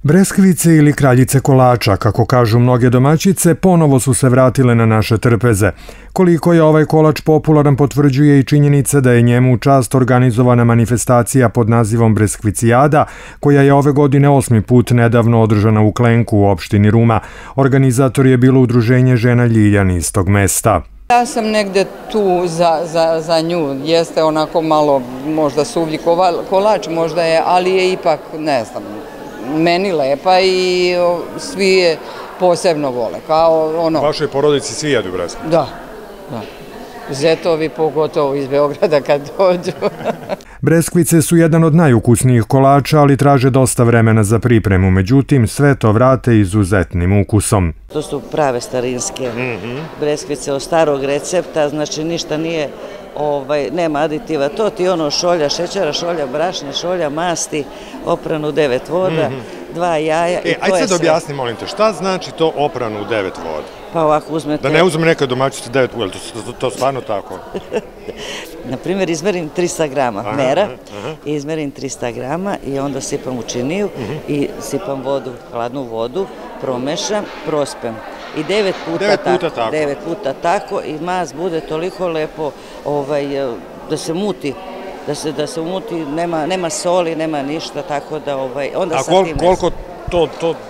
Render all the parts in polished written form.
Breskvice ili kraljice kolača, kako kažu mnoge domaćice, ponovo su se vratile na naše trpeze. Koliko je ovaj kolač popularan potvrđuje i činjenica da je njemu u čast organizovana manifestacija pod nazivom Breskvicijada, koja je ove godine 8. put nedavno održana u Klenku u opštini Ruma. Organizator je bilo udruženje žena Ljiljan iz tog mesta. Ja sam negde tu za nju, jeste onako malo možda suvlji kolač, možda je, ali je ipak, ne znam, meni lepa i svi je posebno vole. Vašoj porodici svi jedu breskvice? Da. Zetovi pogotovo iz Beograda kad dođu. Breskvice su jedan od najukusnijih kolača, ali traže dosta vremena za pripremu. Međutim, sve to vrate izuzetnim ukusom. To su prave starinske breskvice od starog recepta, znači ništa nije, nema aditiva. To ti ono šolja šećera, šolja brašna, šolja masti, opranu 9 voda, 2 jaja i to je sve. Ajde sad objasni, molim te, šta znači to opranu u 9 voda? Pa ovako uzmete... Da ne uzme neka domaćica 9 voda, to stvarno tako? Naprimjer, izmerim 300 grama mera, izmerim 300 grama i onda sipam u činiju i sipam vodu, hladnu vodu, promešam, prospem. I 9 puta tako i mast bude toliko lepo da se muti. Da se umuti, nema soli, nema ništa, tako da onda sa tim... A koliko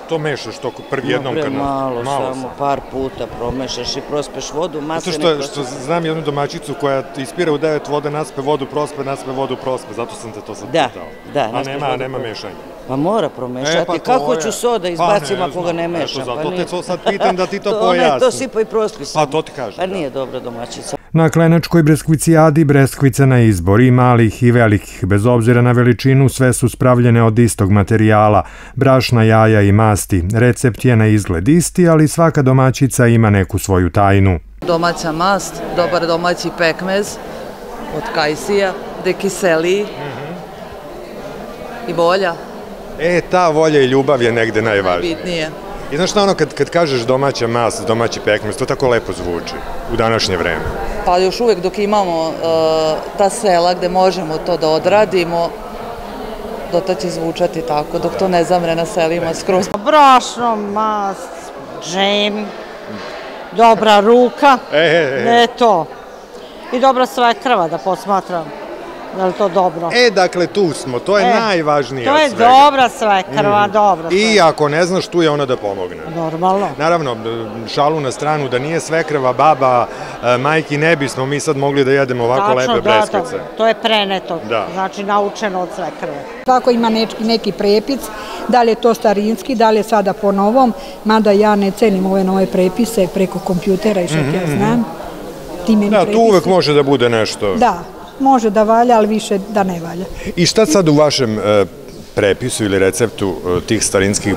to mešaš, to prvi jednom kad... Malo, samo par puta promešaš i prospeš vodu, mase ne prospeš. Što znam jednu domaćicu koja ispira u 9 voda, naspe vodu, prospe, zato sam te to sad pitao. Da. A nema mešanja. Pa mora promešati, kako ću soda izbacim ako ga ne mešam? Zato te sad pitam da ti to pojasni. To sipa i prospi sam. Pa to ti kažem. Pa nije dobra domaćica. Na Klenačkoj breskvicijadi breskvice na izbor, i malih i velikih, bez obzira na veličinu, sve su spravljene od istog materijala, brašna, jaja i masti. Recept je na izgled isti, ali svaka domaćica ima neku svoju tajnu. Domaća mast, dobar domaći pekmez od kajsija, dekiseli i volja. Ta volja i ljubav je negde najvažnija. Bitnije. I znaš šta ono, kad kažeš domaća mast, domaći pekmez, to tako lepo zvuči u današnje vreme. Pa još uvek dok imamo ta sela gde možemo to da odradimo, to će zvučati tako, dok to ne zamre na selima skroz. Brašno, mast, džem, dobra ruka, ne to. I dobra svekrva da posmatram. Je li to dobro? Dakle, tu smo, to je najvažnije od svega. To je dobra svekrva, dobra svekrva. I ako ne znaš, tu je ona da pomogne. Normalno. Naravno, šalu na stranu, da nije svekrva, baba, majki, ne bismo mi sad mogli da jedemo ovako lepe breskvice. To je preneto, znači naučeno od svekrve. Svako ima neki prepis, da li je to starinski, da li je sada po novom, mada ja ne cenim ove nove prepise preko kompjutera i što ja znam. Da, tu uvek može da bude nešto. Da. Može da valja, ali više da ne valja. I šta sad u vašem prepisu ili receptu tih starinskih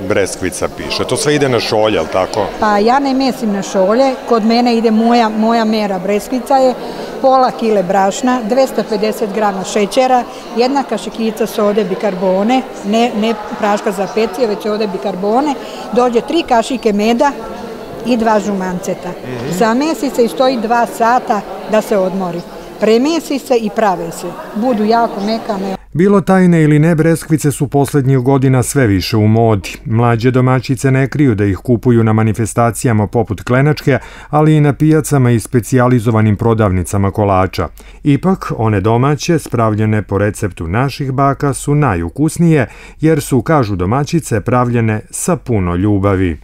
breskvica piše? To sve ide na šolje, ali tako? Pa ja ne mesim na šolje, kod mene ide moja mera breskvica je pola kile brašna, 250 grama šećera, 1 kašikica sode bikarbone, ne praška za pecivo, već sode bikarbone, dođe 3 kašike meda i 2 žumanceta. Zamesi se i stoji 2 sata da se odmori. Premesi se i prave se. Budu jako mekane. Bilo tajne ili ne, breskvice su poslednjih godina sve više u modi. Mlađe domaćice ne kriju da ih kupuju na manifestacijama poput Klenačke, ali i na pijacama i specijalizovanim prodavnicama kolača. Ipak, one domaće, spravljene po receptu naših baka, su najukusnije, jer su, kažu domaćice, pravljene sa puno ljubavi.